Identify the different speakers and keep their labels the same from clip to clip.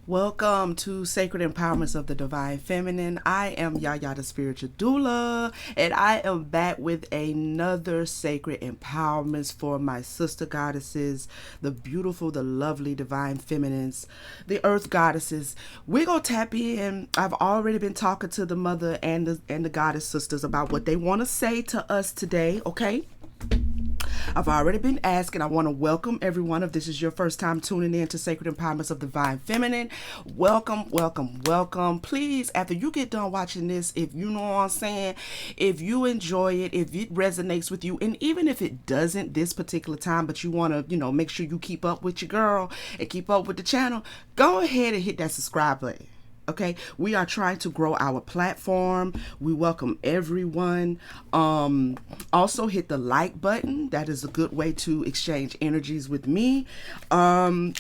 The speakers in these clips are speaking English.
Speaker 1: Welcome to Sacred Empowerments of the Divine Feminine. I am YaYa, the spiritual doula, and I am back with another sacred empowerments for my sister goddesses, the beautiful, the lovely divine feminines, the earth goddesses. We're going to tap in. I've already been talking to the mother and the goddess sisters about what they want to say to us today, okay? I've already been asking. I want to welcome everyone. If this is your first time tuning in to Sacred Empowerments of Divine Feminine, welcome, welcome, welcome. Please, after you get done watching this, if you know what I'm saying, if you enjoy it, if it resonates with you, and even if it doesn't this particular time, but you want to, make sure you keep up with your girl and keep up with the channel, go ahead and hit that subscribe button. Okay, we are trying to grow our platform. We welcome everyone. Also hit the like button. That is a good way to exchange energies with me. And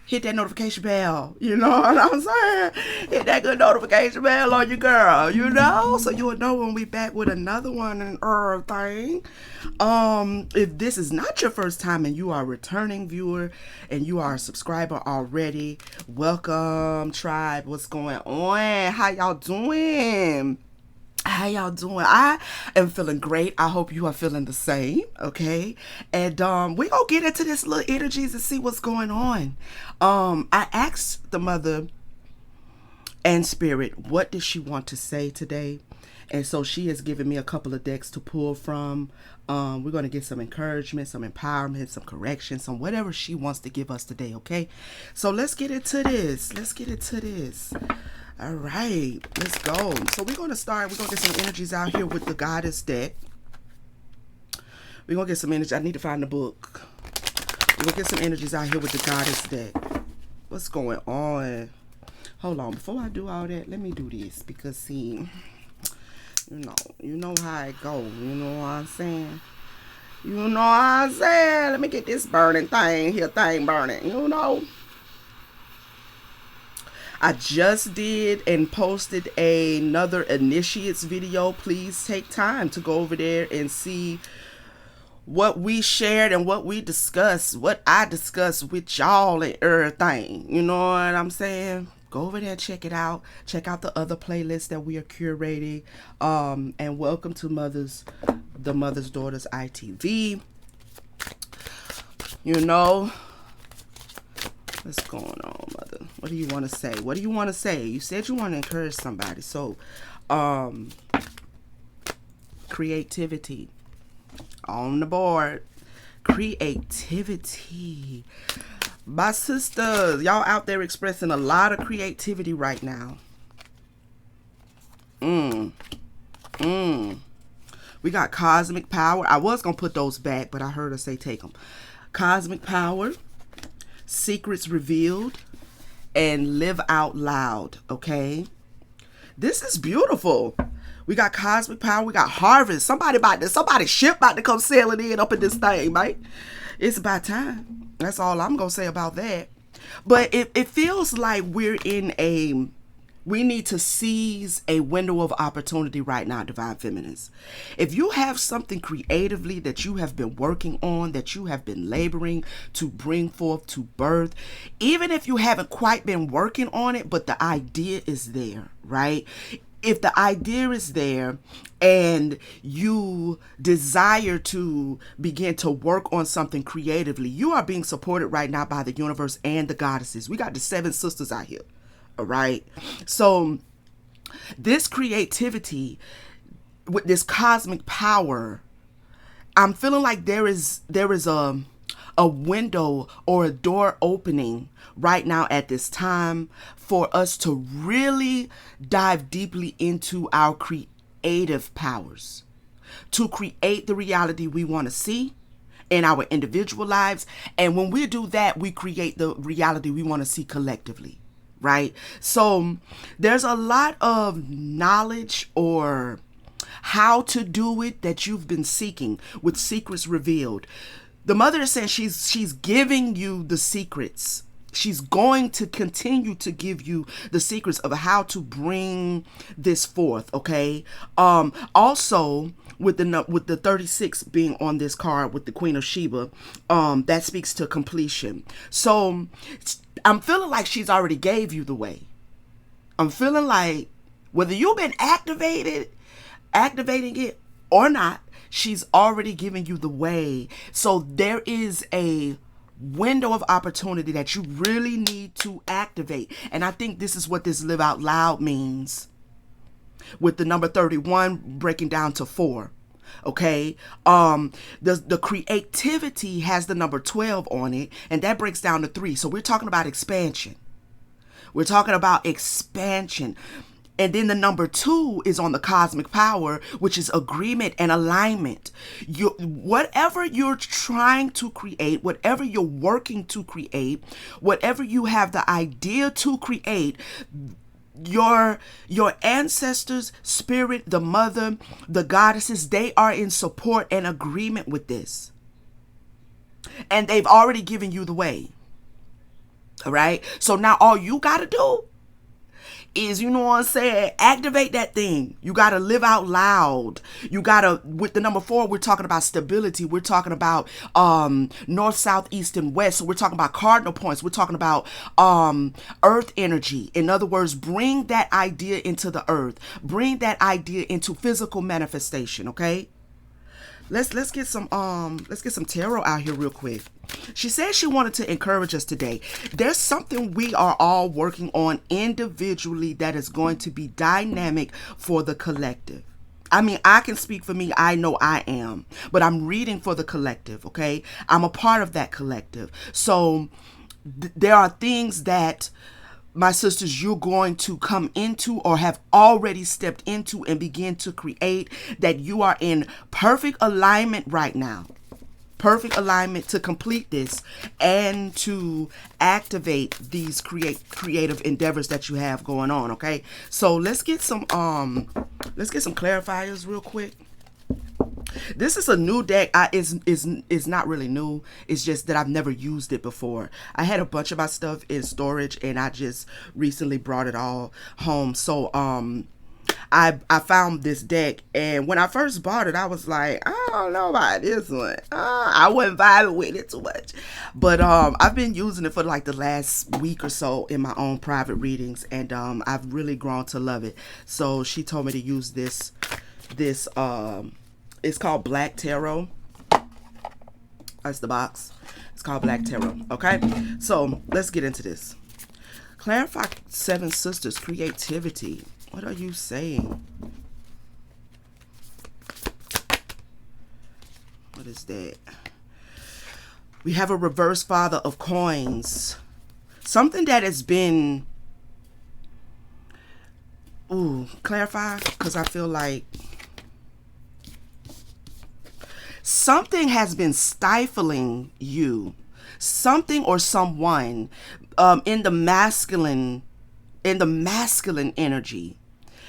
Speaker 1: hit that notification bell. You know what I'm saying? Hit that good notification bell on your girl, so you'll know when we back with another one and everything. If this is not your first time and you are a returning viewer and you are a subscriber already, welcome, tribe. What's going on? How y'all doing? How y'all doing? I am feeling great. I hope you are feeling the same, okay? And we gonna get into this little energies and see what's going on. I asked the mother and spirit, what does she want to say today? And so she has given me a couple of decks to pull from. We're going to get some encouragement, some empowerment, some correction, some whatever she wants to give us today, okay? So let's get into this. All right, let's go. So we're going to start. We're going to get some energies out here with the goddess deck. We're going to get some energy. I need to find the book. We're going to get some energies out here with the goddess deck. What's going on? Hold on. Before I do all that, let me do this. Because, see, you know how it go. You know what I'm saying? Let me get this burning thing burning, I just did and posted another initiates video. Please take time to go over there and see what we shared and what we discussed, what I discussed with y'all and everything. You know what I'm saying? Go over there and check it out. Check out the other playlists that we are curating. And welcome to the Mother's Daughters ITV. What's going on, mother? What do you want to say? You said you want to encourage somebody. So, creativity on the board. Creativity. My sisters, y'all out there expressing a lot of creativity right now. We got cosmic power. I was going to put those back, but I heard her say take them. Cosmic power. Secrets revealed, and live out loud, okay? This is beautiful. We got cosmic power. We got harvest. Somebody ship about to come sailing in up in this thing, right? It's about time. That's all I'm going to say about that. But it feels like we need to seize a window of opportunity right now, divine feminines. If you have something creatively that you have been working on, that you have been laboring to bring forth to birth, even if you haven't quite been working on it, but the idea is there, right? If the idea is there and you desire to begin to work on something creatively, you are being supported right now by the universe and the goddesses. We got the 7 sisters out here. All right. So this creativity with this cosmic power, I'm feeling like there is a window or a door opening right now at this time for us to really dive deeply into our creative powers, to create the reality we want to see in our individual lives. And when we do that, we create the reality we want to see collectively. Right? So there's a lot of knowledge or how to do it that you've been seeking with secrets revealed. The mother is saying she's giving you the secrets. She's going to continue to give you the secrets of how to bring this forth, okay? Also, with the 36 being on this card with the Queen of Sheba, that speaks to completion. So I'm feeling like she's already gave you the way. I'm feeling like whether you've been activating it or not, she's already giving you the way. So there is a window of opportunity that you really need to activate. And I think this is what this live out loud means, with the number 31 breaking down to 4. Okay, the creativity has the number 12 on it, and that breaks down to 3. So we're talking about expansion. We're talking about expansion. And then the number 2 is on the cosmic power, which is agreement and alignment. Whatever you're trying to create, whatever you're working to create, whatever you have the idea to create, your ancestors, spirit, the mother, the goddesses, they are in support and agreement with this. And they've already given you the way. All right. So now all you got to do is, you know what I'm saying, activate that thing. You got to live out loud. You got to, with the number 4, we're talking about stability. We're talking about north, south, east, and west. So we're talking about cardinal points. We're talking about earth energy. In other words, bring that idea into the earth. Bring that idea into physical manifestation, okay? Let's get some tarot out here real quick. She said she wanted to encourage us today. There's something we are all working on individually that is going to be dynamic for the collective. I mean, I can speak for me. I know I am, but I'm reading for the collective, okay? I'm a part of that collective. So there are things that, my sisters, you're going to come into or have already stepped into and begin to create, that you are in perfect alignment right now. Perfect alignment to complete this and to activate these creative endeavors that you have going on, okay? So let's get some clarifiers real quick. This is a new deck. Is not really new. It's just that I've never used it before. I had a bunch of my stuff in storage and I just recently brought it all home. So I found this deck, and when I first bought it, I was like, I don't know about this one. I wasn't vibing with it too much. But I've been using it for like the last week or so in my own private readings, and I've really grown to love it. So she told me to use this it's called Black Tarot. That's the box. It's called Black Tarot. Okay, so let's get into this. Clarify 7 sisters creativity. What are you saying? What is that? We have a reverse Father of Coins. Something that has been... Ooh, clarify, because I feel like something has been stifling you. Something or someone in the masculine energy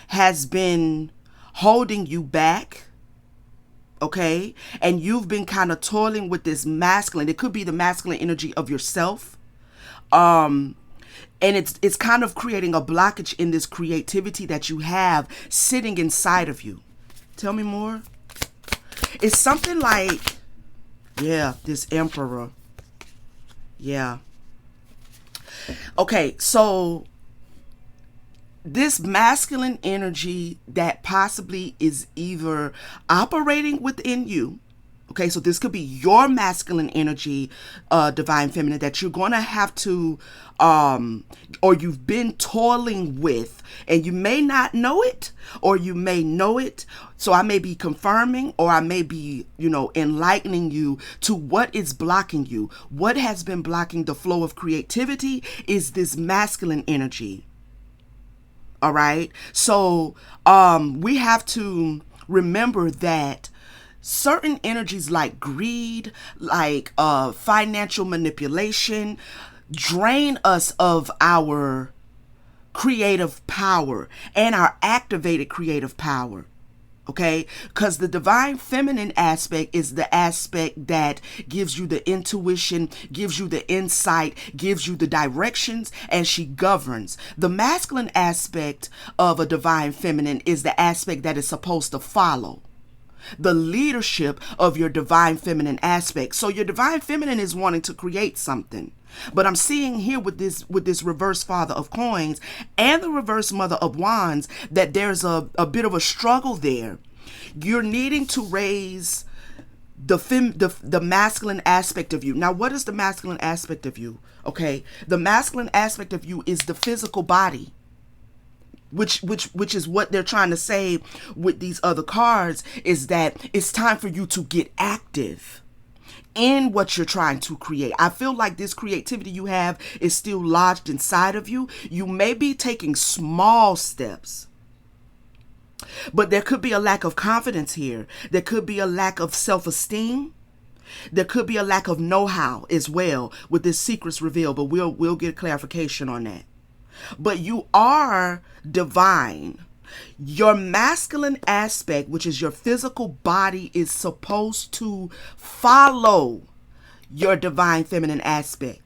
Speaker 1: has been holding you back, okay? And you've been kind of toiling with this masculine. It could be the masculine energy of yourself. And it's kind of creating a blockage in this creativity that you have sitting inside of you. Tell me more. It's something like, yeah, this Emperor. Yeah. Okay, so this masculine energy that possibly is either operating within you. Okay, so this could be your masculine energy, divine feminine, that you're going to have to, or you've been toiling with, and you may not know it, or you may know it. So I may be confirming, or I may be, enlightening you to what is blocking you. What has been blocking the flow of creativity is this masculine energy. All right. So we have to remember that certain energies like greed, like financial manipulation, drain us of our creative power and our activated creative power. Okay, because the divine feminine aspect is the aspect that gives you the intuition, gives you the insight, gives you the directions, and she governs. The masculine aspect of a divine feminine is the aspect that is supposed to follow the leadership of your divine feminine aspect. So your divine feminine is wanting to create something. But I'm seeing here with this reverse father of coins and the reverse mother of wands that there's a bit of a struggle there. You're needing to raise the masculine aspect of you. Now, what is the masculine aspect of you? Okay, the masculine aspect of you is the physical body. Which is what they're trying to say with these other cards, is that it's time for you to get active in what you're trying to create. I feel like this creativity you have is still lodged inside of you. You may be taking small steps, but there could be a lack of confidence here. There could be a lack of self-esteem. There could be a lack of know-how as well with this secrets reveal, but we'll get clarification on that. But you are divine. Your masculine aspect, which is your physical body, is supposed to follow your divine feminine aspect.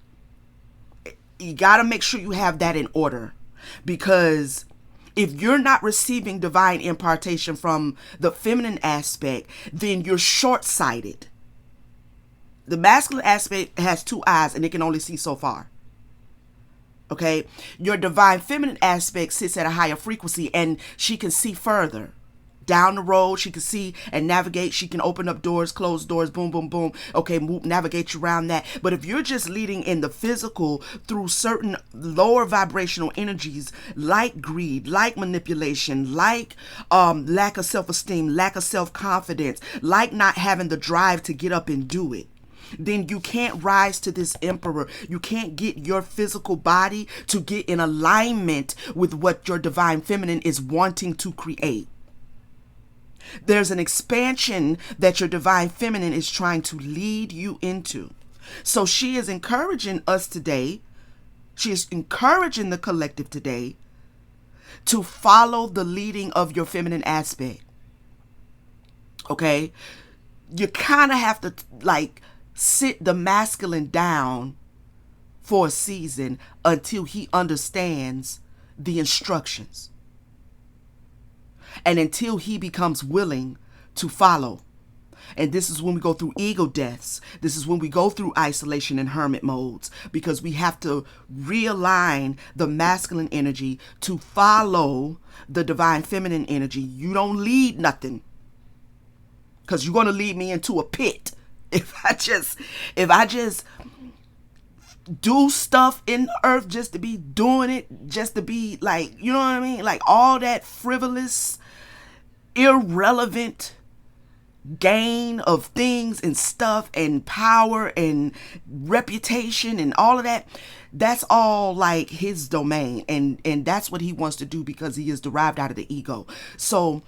Speaker 1: You got to make sure you have that in order, because if you're not receiving divine impartation from the feminine aspect, then you're short-sighted. The masculine aspect has two eyes and it can only see so far. Okay, your divine feminine aspect sits at a higher frequency and she can see further down the road. She can see and navigate. She can open up doors, close doors, boom, boom, boom. Okay, navigate you around that. But if you're just leading in the physical through certain lower vibrational energies like greed, like manipulation, like lack of self-esteem, lack of self-confidence, like not having the drive to get up and do it, then you can't rise to this emperor. You can't get your physical body to get in alignment with what your divine feminine is wanting to create. There's an expansion that your divine feminine is trying to lead you into. So she is encouraging us today. She is encouraging the collective today to follow the leading of your feminine aspect. Okay? You kind of have to sit the masculine down for a season until he understands the instructions and until he becomes willing to follow. And this is when we go through ego deaths. This is when we go through isolation and hermit modes, because we have to realign the masculine energy to follow the divine feminine energy. You don't lead nothing, because you're going to lead me into a pit. If I just do stuff in the earth just to be doing it, just to be like, you know what I mean? Like all that frivolous, irrelevant gain of things and stuff and power and reputation and all of that, that's all like his domain. And that's what he wants to do, because he is derived out of the ego. So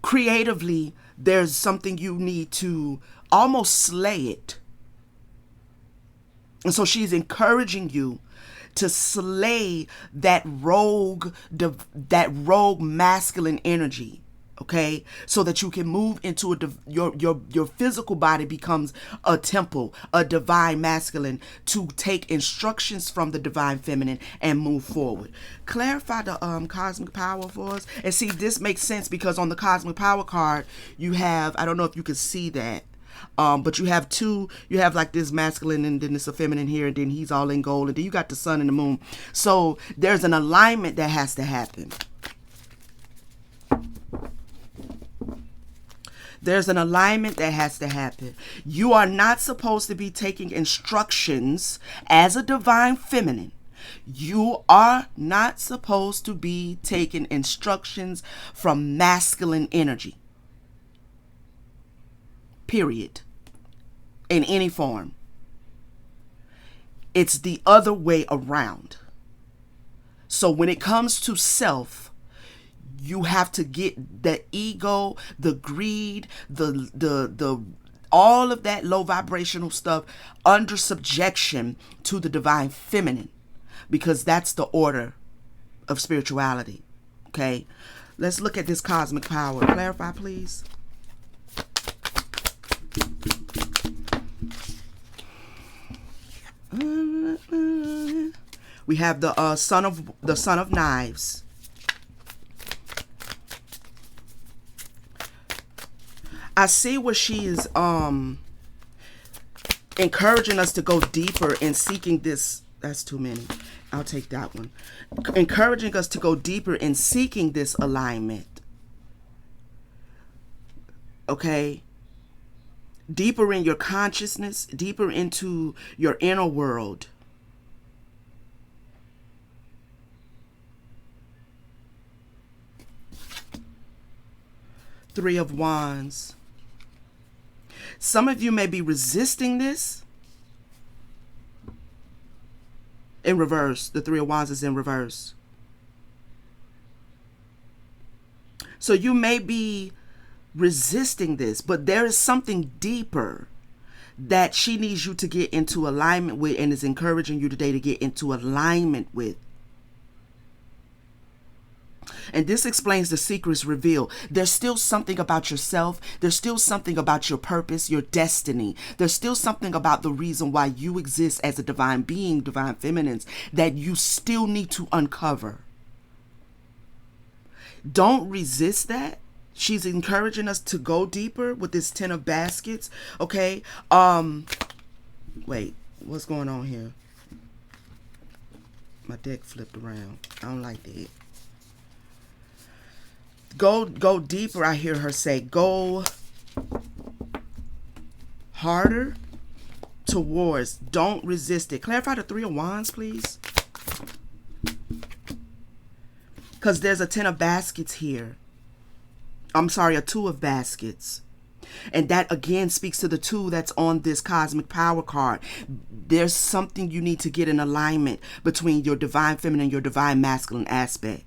Speaker 1: creatively, there's something you need to almost slay it. And so she's encouraging you to slay that rogue masculine energy, okay? So that you can move into your physical body becomes a temple, a divine masculine, to take instructions from the divine feminine and move forward. Clarify the cosmic power for us. And see, this makes sense because on the cosmic power card, you have, I don't know if you can see that, but you have like this masculine and then it's a feminine here, and then he's all in gold, and then you got the sun and the moon. So there's an alignment that has to happen. There's an alignment that has to happen. You are not supposed to be taking instructions as a divine feminine. You are not supposed to be taking instructions from masculine energy. Period. In any form. It's the other way around. So when it comes to self, you have to get the ego, the greed, the all of that low vibrational stuff under subjection to the divine feminine, because that's the order of spirituality. Okay? Let's look at this cosmic power. Clarify, please. We have the son of knives. I see where she is encouraging us to go deeper in seeking this. That's too many. I'll take that one. Encouraging us to go deeper in seeking this alignment. Okay? Deeper in your consciousness, deeper into your inner world. Three of Wands. Some of you may be resisting this. In reverse. The Three of Wands is in reverse. So you may be resisting this, but there is something deeper that she needs you to get into alignment with, and is encouraging you today to get into alignment with. And this explains the secrets revealed. There's still something about yourself. There's still something about your purpose, your destiny. There's still something about the reason why you exist as a divine being, divine feminines, that you still need to uncover. Don't resist that. She's encouraging us to go deeper with this 10 of baskets. Okay. Wait, what's going on here? My deck flipped around. I don't like that. Go deeper, I hear her say. Go harder towards. Don't resist it. Clarify the Three of Wands, please. Because there's a 10 of baskets here. I'm sorry, a 2 of baskets. And that again speaks to the 2 that's on this cosmic power card. There's something you need to get in alignment between your divine feminine and your divine masculine aspect.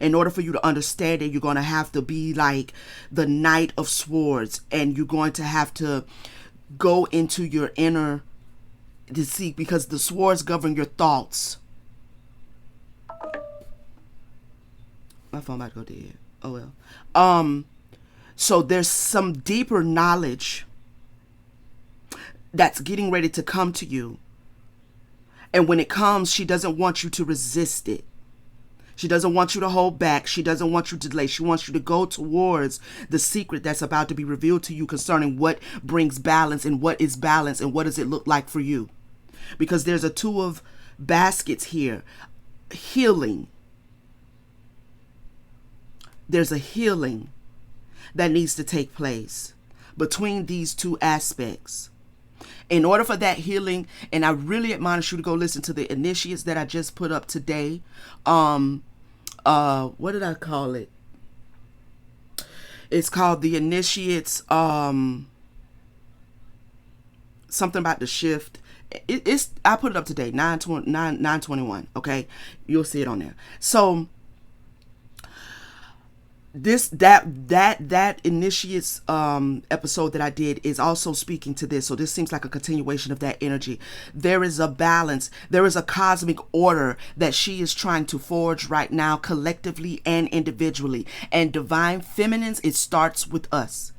Speaker 1: In order for you to understand it, you're going to have to be like the Knight of Swords, and you're going to have to go into your inner deceit, because the swords govern your thoughts. My phone about to go dead. Oh well. So there's some deeper knowledge that's getting ready to come to you. And when it comes, she doesn't want you to resist it. She doesn't want you to hold back. She doesn't want you to delay. She wants you to go towards the secret that's about to be revealed to you concerning what brings balance and what is balance and what does it look like for you. Because there's a 2 of baskets here. Healing. There's a healing that needs to take place between these 2 aspects. In order for that healing, and I really admonish you to go listen to the initiates that I just put up today. What did I call it? It's called the initiates, something about the shift. I put it up today, 9/21. Okay, you'll see it on there. So that initiates episode that I did is also speaking to this. So this seems like a continuation of that energy. There is a balance. There is a cosmic order that she is trying to forge right now, collectively and individually. And divine feminines, it starts with us.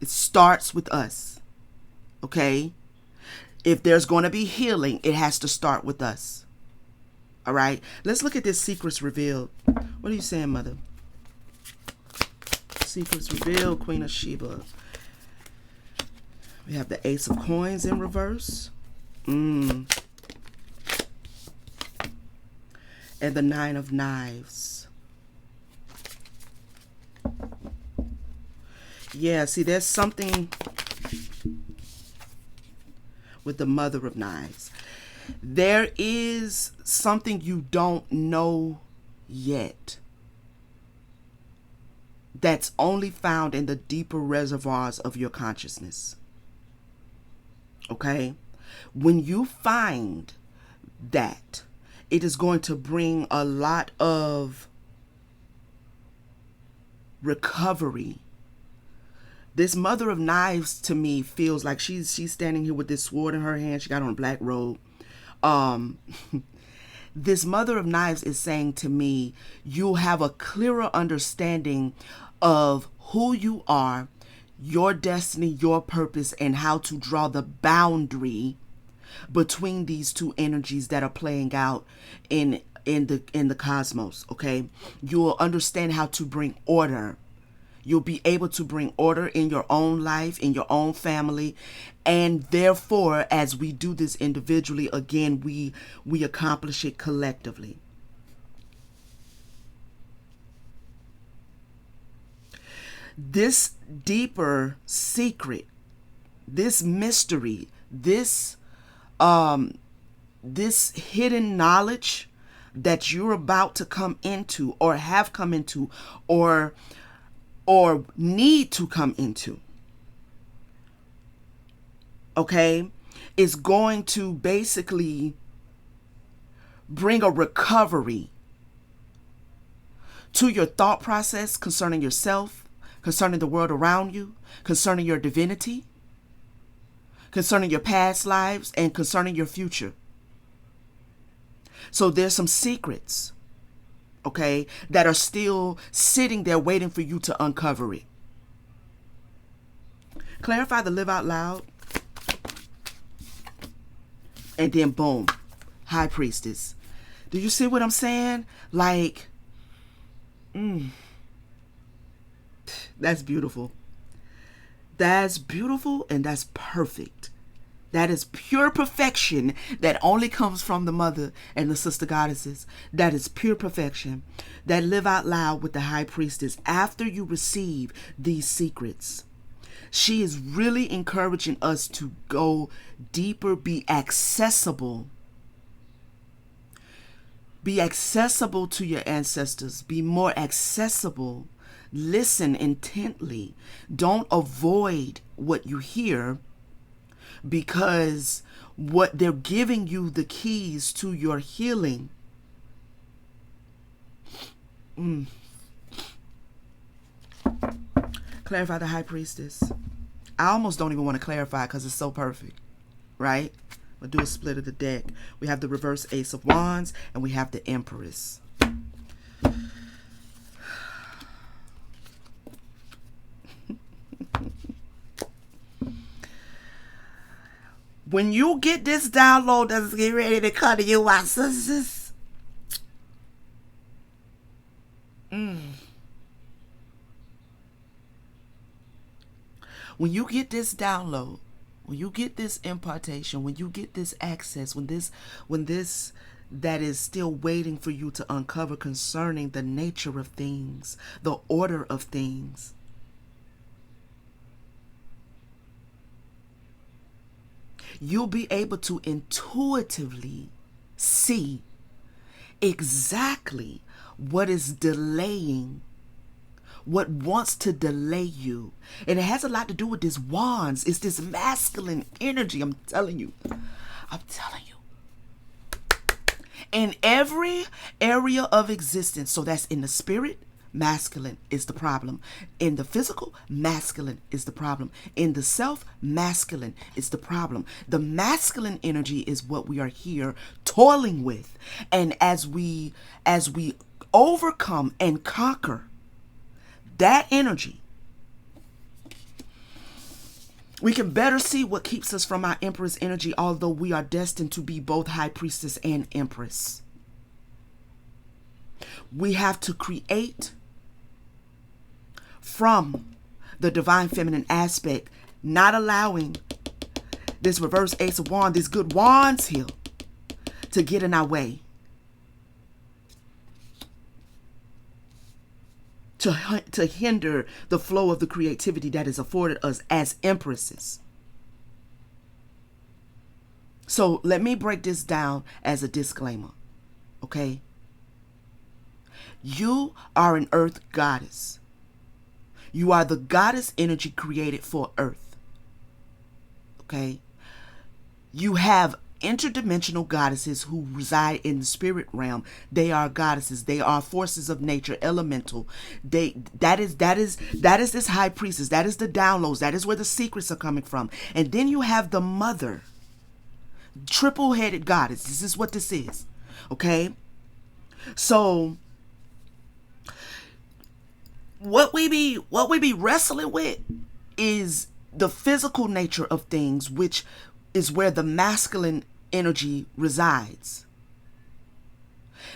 Speaker 1: It starts with us. Okay? If there's going to be healing, it has to start with us. All right? Let's look at this secrets revealed. What are you saying, Mother? Secrets revealed, Queen of Sheba. We have the Ace of Coins in reverse. And the 9 of Knives. Yeah, see, there's something with the Mother of Knives. There is something you don't know yet that's only found in the deeper reservoirs of your consciousness. Okay? When you find that, it is going to bring a lot of recovery. This Mother of Knives to me feels like she's standing here with this sword in her hand. She got on a black robe. this Mother of Knives is saying to me, you'll have a clearer understanding of who you are, your destiny, your purpose, and how to draw the boundary between these two energies that are playing out in the cosmos. Okay, you'll understand how to bring order. You'll be able to bring order in your own life, in your own family, and therefore, as we do this individually, again, we accomplish it collectively. This deeper secret, this mystery, this hidden knowledge that you're about to come into, or have come into, or need to come into, okay, is going to basically bring a recovery to your thought process concerning yourself, concerning the world around you, concerning your divinity, concerning your past lives, and concerning your future. So there's some secrets, okay, that are still sitting there waiting for you to uncover it. Clarify the live out loud. And then boom, High Priestess. Do you see what I'm saying? Like, that's beautiful. That's beautiful, and that's perfect. That is pure perfection that only comes from the mother and the sister goddesses. That is pure perfection. That live out loud with the High Priestess after you receive these secrets. She is really encouraging us to go deeper, be accessible. Be accessible to your ancestors. Be more accessible. Listen intently. Don't avoid what you hear, because what they're giving you the keys to your healing. Clarify the High Priestess. I almost don't even want to clarify because it's so perfect, right? We'll do a split of the deck. We have the reverse Ace of Wands, and we have the Empress. When you get this download that's getting ready to come to you, my sisters, when you get this download, when you get this impartation, when you get this access, when this that is still waiting for you to uncover concerning the nature of things, the order of things, you'll be able to intuitively see exactly what is delaying, what wants to delay you. And it has a lot to do with this wands. It's this masculine energy. I'm telling you. In every area of existence. So that's in the spirit, masculine is the problem. In the physical, masculine is the problem. In the self, masculine is the problem. The masculine energy is what we are here toiling with. And as we overcome and conquer that energy, we can better see what keeps us from our Empress energy, although we are destined to be both High Priestess and Empress. We have to create from the divine feminine aspect, not allowing this reverse Ace of Wands, these good wands here, to get in our way. To hinder the flow of the creativity that is afforded us as empresses. So let me break this down as a disclaimer, okay? You are an earth goddess. You are the goddess energy created for earth, okay? You have interdimensional goddesses who reside in the spirit realm. They are goddesses. They are forces of nature, elemental. That is this High Priestess. That is the downloads. That is where the secrets are coming from. And then you have the mother, triple-headed goddess. This is what this is. Okay? So what we be wrestling with is the physical nature of things, which is where the masculine energy resides.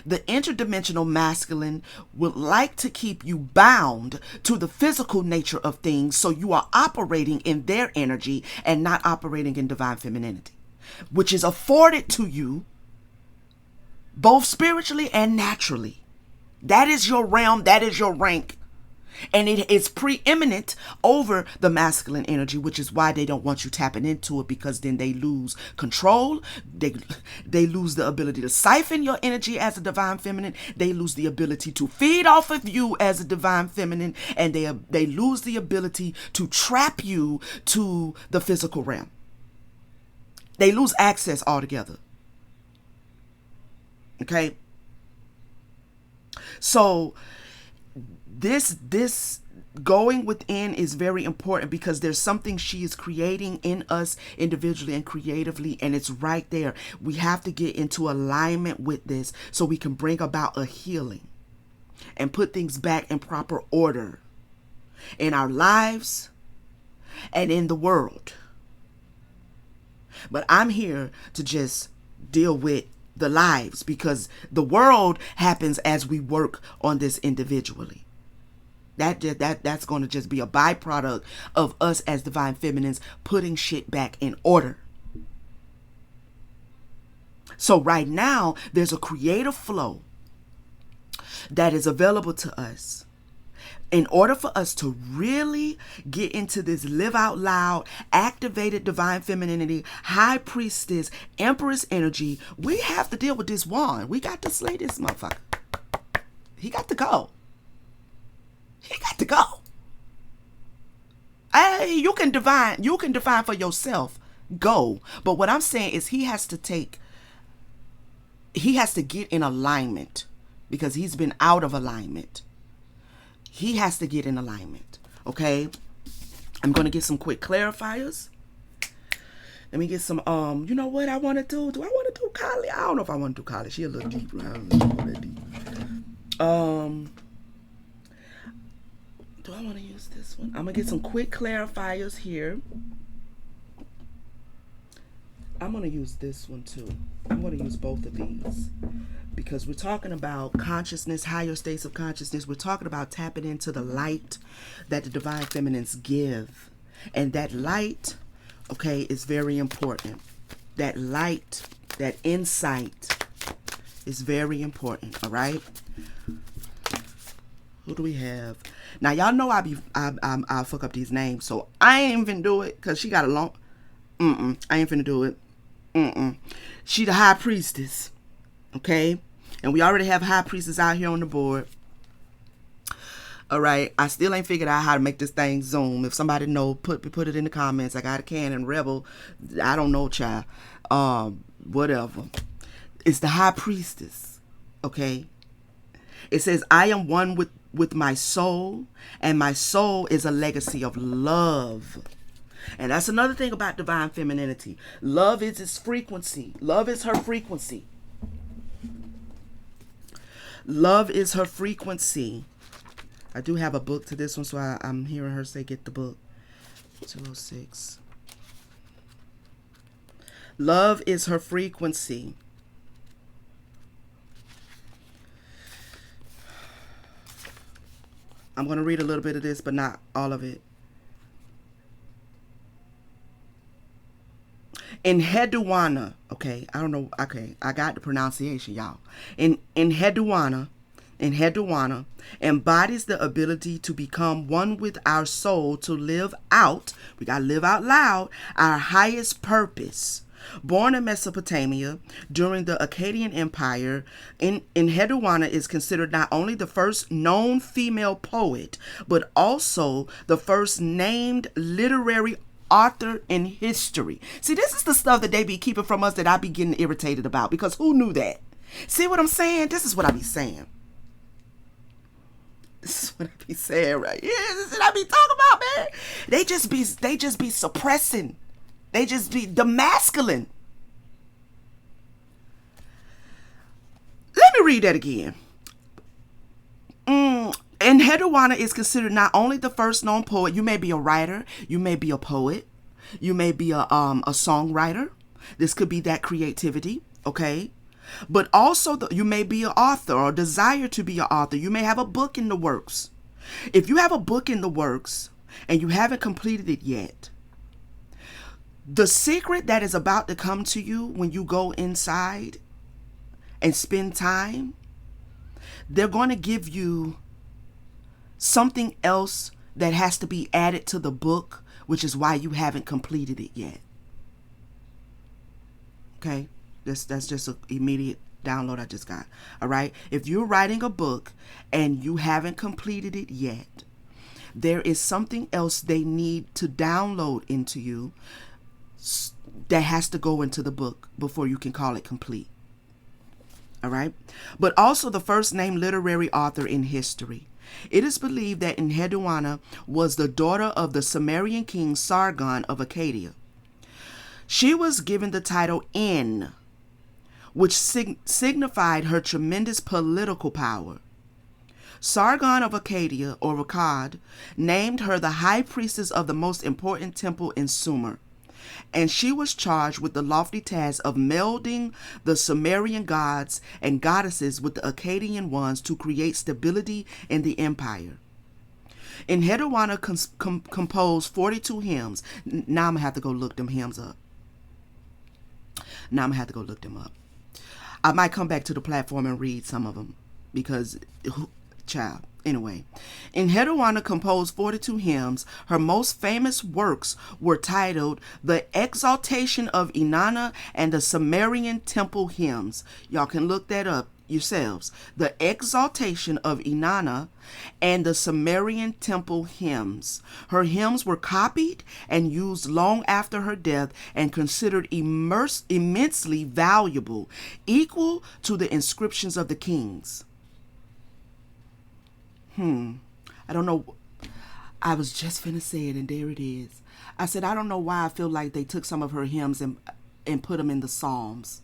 Speaker 1: The interdimensional masculine would like to keep you bound to the physical nature of things, so you are operating in their energy and not operating in divine femininity, which is afforded to you both spiritually and naturally. That is your realm, that is your rank. And it is preeminent over the masculine energy, which is why they don't want you tapping into it, because then they lose control. They lose the ability to siphon your energy as a divine feminine. They lose the ability to feed off of you as a divine feminine. And they lose the ability to trap you to the physical realm. They lose access altogether. Okay? So this going within is very important, because there's something she is creating in us individually and creatively, and it's right there. We have to get into alignment with this so we can bring about a healing and put things back in proper order in our lives and in the world. But I'm here to just deal with the lives, because the world happens as we work on this individually. That's going to just be a byproduct of us as divine feminines putting shit back in order. So right now, there's a creative flow that is available to us. In order for us to really get into this live out loud, activated divine femininity, high priestess, empress energy, we have to deal with this wand. We got to slay this motherfucker. He got to go. He got to go. Hey, you can define for yourself. Go. But what I'm saying is he has to get in alignment, because he's been out of alignment. He has to get in alignment. Okay? I'm going to get some quick clarifiers. Let me get some, you know what I want to do? Do I want to do Kali? I don't know if I want to do Kali. She a little deeper. I don't know that deep. Do I want to use this one? I'm going to get some quick clarifiers here. I'm going to use this one too. I'm going to use both of these, because we're talking about consciousness, higher states of consciousness. We're talking about tapping into the light that the divine feminines give. And that light, okay, is very important. That light, that insight is very important, all right? Who do we have? Now, y'all know I'll fuck up these names, so I ain't even do it, because she got a long... I ain't finna do it. She the high priestess, okay? And we already have high priestess out here on the board. All right, I still ain't figured out how to make this thing zoom. If somebody know, put it in the comments. I got a Canon Rebel. I don't know, child. Whatever. It's the high priestess, okay? It says, I am one with my soul, and my soul is a legacy of love. And that's another thing about divine femininity. Love is its frequency. Love is her frequency. Love is her frequency. I do have a book to this one, so I'm hearing her say get the book. 206. Love is her frequency. I'm going to read a little bit of this, but not all of it. In Heduana, okay, I don't know, okay, I got the pronunciation, y'all. In Heduana embodies the ability to become one with our soul, to live out, we got to live out loud, our highest purpose. Born in Mesopotamia during the Akkadian Empire, in Heduana is considered not only the first known female poet, but also the first named literary author in history. See, this is the stuff that they be keeping from us that I be getting irritated about, because who knew that? See what I'm saying? This is what I be saying. This is what I be saying right here. This is what I be talking about, man. They just be suppressing. They just be the masculine. read that again. And YaYa is considered not only the first known poet. You may be a writer, you may be a poet, you may be a songwriter. This could be that creativity, okay? But also you may be an author or desire to be an author. You may have a book in the works. If you have a book in the works and you haven't completed it yet, the secret that is about to come to you when you go inside and spend time, they're going to give you something else that has to be added to the book, which is why you haven't completed it yet. Okay? That's just an immediate download I just got. All right? If you're writing a book and you haven't completed it yet, there is something else they need to download into you that has to go into the book before you can call it complete. All right? But also the first named literary author in history. It is believed that YaYa was the daughter of the Sumerian king Sargon of Akkadian. She was given the title En, which signified her tremendous political power. Sargon of Akkadian, or Akkad, named her the high priestess of the most important temple in Sumer, and she was charged with the lofty task of melding the Sumerian gods and goddesses with the Akkadian ones to create stability in the empire. And YaYa composed 42 hymns. Now I'm going to have to go look them hymns up. I might come back to the platform and read some of them because, child. Anyway, and YaYa composed 42 hymns. Her most famous works were titled The Exaltation of Inanna and the Sumerian Temple Hymns. Y'all can look that up yourselves. The Exaltation of Inanna and the Sumerian Temple Hymns. Her hymns were copied and used long after her death and considered immensely valuable, equal to the inscriptions of the kings. I don't know. I was just finna say it, and there it is. I said, I don't know why I feel like they took some of her hymns and put them in the Psalms.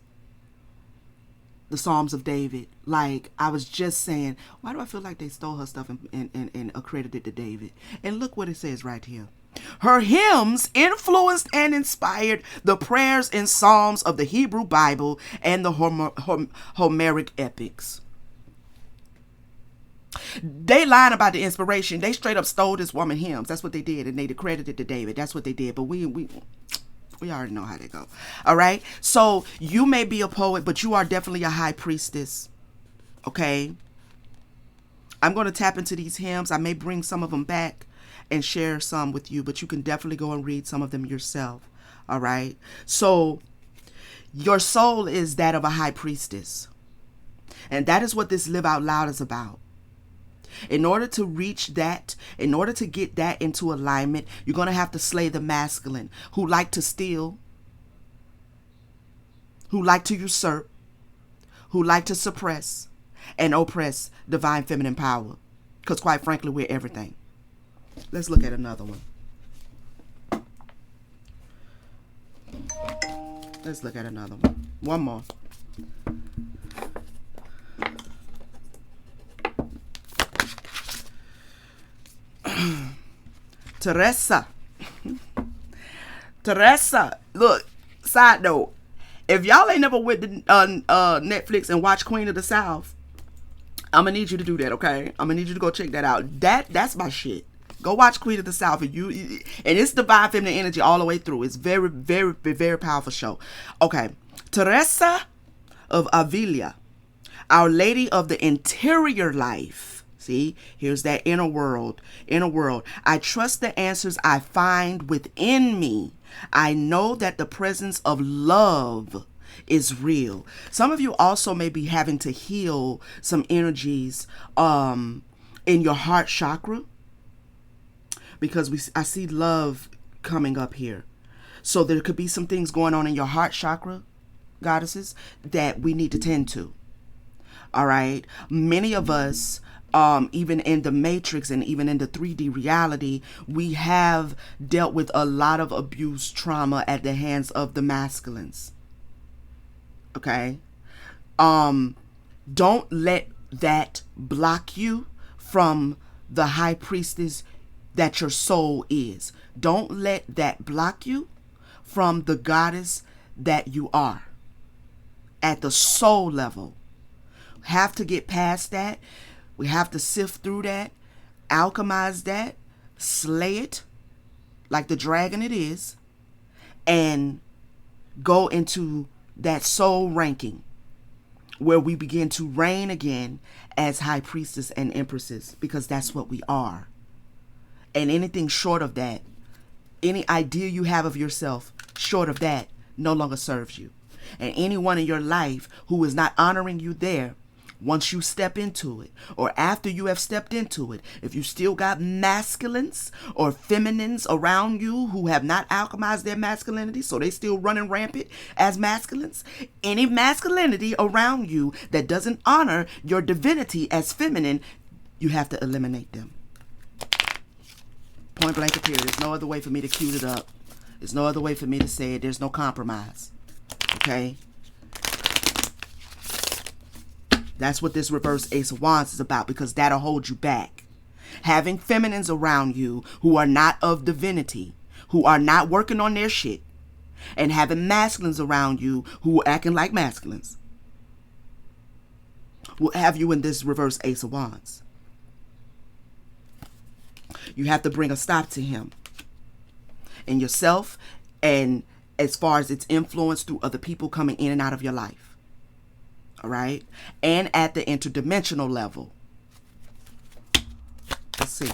Speaker 1: The Psalms of David. Like, I was just saying, why do I feel like they stole her stuff and accredited to David? And look what it says right here. Her hymns influenced and inspired the prayers and psalms of the Hebrew Bible and the Homeric epics. They lying about the inspiration. They straight up stole this woman hymns. That's what they did, and they accredited to David. That's what they did. But we already know how they go. All right. So you may be a poet, but you are definitely a high priestess. Okay. I'm going to tap into these hymns. I may bring some of them back and share some with you, but you can definitely go and read some of them yourself. All right. So your soul is that of a high priestess, and that is what this Live Out Loud is about. In order to reach that, in order to get that into alignment, you're going to have to slay the masculine who like to steal, who like to usurp, who like to suppress and oppress divine feminine power. Because quite frankly, we're everything. Let's look at another one. One more. Teresa, look, side note, if y'all ain't never went to Netflix and watched Queen of the South, I'm gonna need you to do that, okay? I'm gonna need you to go check that out. That's my shit. Go watch Queen of the South, and it's divine feminine energy all the way through. It's very, very, very powerful show. Okay, Teresa of Avila, Our Lady of the Interior Life. See, here's that inner world. I trust the answers I find within me. I know that the presence of love is real. Some of you also may be having to heal some energies in your heart chakra, because I see love coming up here. So there could be some things going on in your heart chakra, goddesses, that we need to tend to. All right. Many of us, even in the matrix and even in the 3D reality, we have dealt with a lot of abuse trauma at the hands of the masculines. Okay. Don't let that block you from the high priestess that your soul is. Don't let that block you from the goddess that you are at the soul level. Have to get past that. We have to sift through that, alchemize that, slay it like the dragon it is, and go into that soul ranking where we begin to reign again as high priestess and empresses, because that's what we are. And anything short of that, any idea you have of yourself short of that, no longer serves you. And anyone in your life who is not honoring you there, once you step into it, or after you have stepped into it, if you still got masculines or feminines around you who have not alchemized their masculinity, so they still running rampant as masculines, any masculinity around you that doesn't honor your divinity as feminine, you have to eliminate them. Point blank period. There's no other way for me to cue it up. There's no other way for me to say it. There's no compromise. Okay? That's what this reverse Ace of Wands is about, because that'll hold you back. Having feminines around you who are not of divinity, who are not working on their shit, and having masculines around you who are acting like masculines will have you in this reverse Ace of Wands. You have to bring a stop to him and yourself, and as far as its influence through other people coming in and out of your life. All right? And at the interdimensional level. Let's see.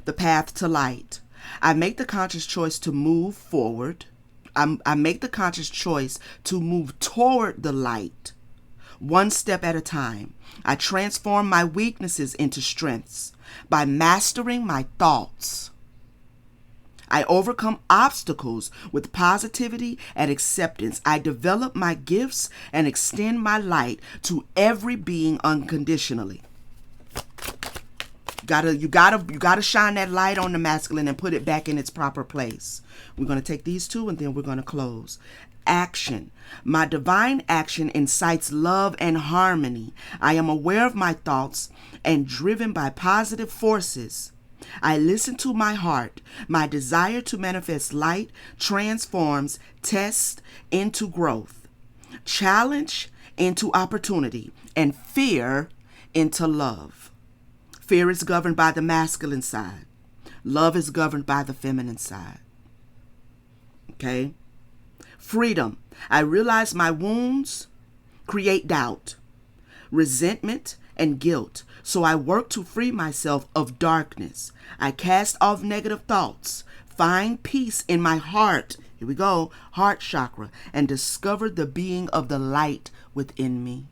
Speaker 1: The path to light. I make the conscious choice to move forward. I make the conscious choice to move toward the light, one step at a time. I transform my weaknesses into strengths by mastering my thoughts. I overcome obstacles with positivity and acceptance. I develop my gifts and extend my light to every being unconditionally. You gotta shine that light on the masculine and put it back in its proper place. We're gonna take these two and then we're gonna close. Action. My divine action incites love and harmony. I am aware of my thoughts and driven by positive forces. I listen to my heart. My desire to manifest light transforms test into growth, challenge into opportunity, and fear into love. Fear is governed by the masculine side. Love is governed by the feminine side. Okay? Freedom. I realize my wounds create doubt, resentment, and guilt. So I work to free myself of darkness. I cast off negative thoughts, find peace in my heart. Here we go, heart chakra, and discover the being of the light within me.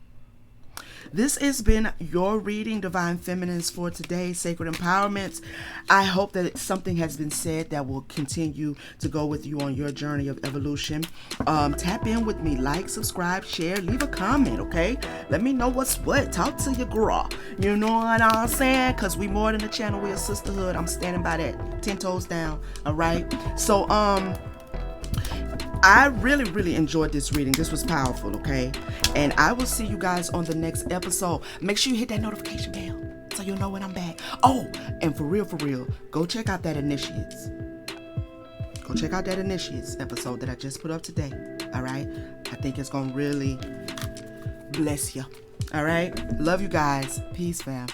Speaker 1: This has been your reading, Divine Feminines, for today, Sacred Empowerments. I hope that something has been said that will continue to go with you on your journey of evolution. Tap in with me, like, subscribe, share, leave a comment, okay? Let me know what's what. Talk to your girl. You know what I'm saying? Because we more than a channel, we a sisterhood. I'm standing by that. 10 toes down, all right? So, I really enjoyed this reading. This was powerful, okay? And I will see you guys on the next episode. Make sure you hit that notification bell so you'll know when I'm back. Oh, and for real, go check out that Initiates. Go check out that Initiates episode that I just put up today, all right? I think it's going to really bless you, all right? Love you guys. Peace, fam.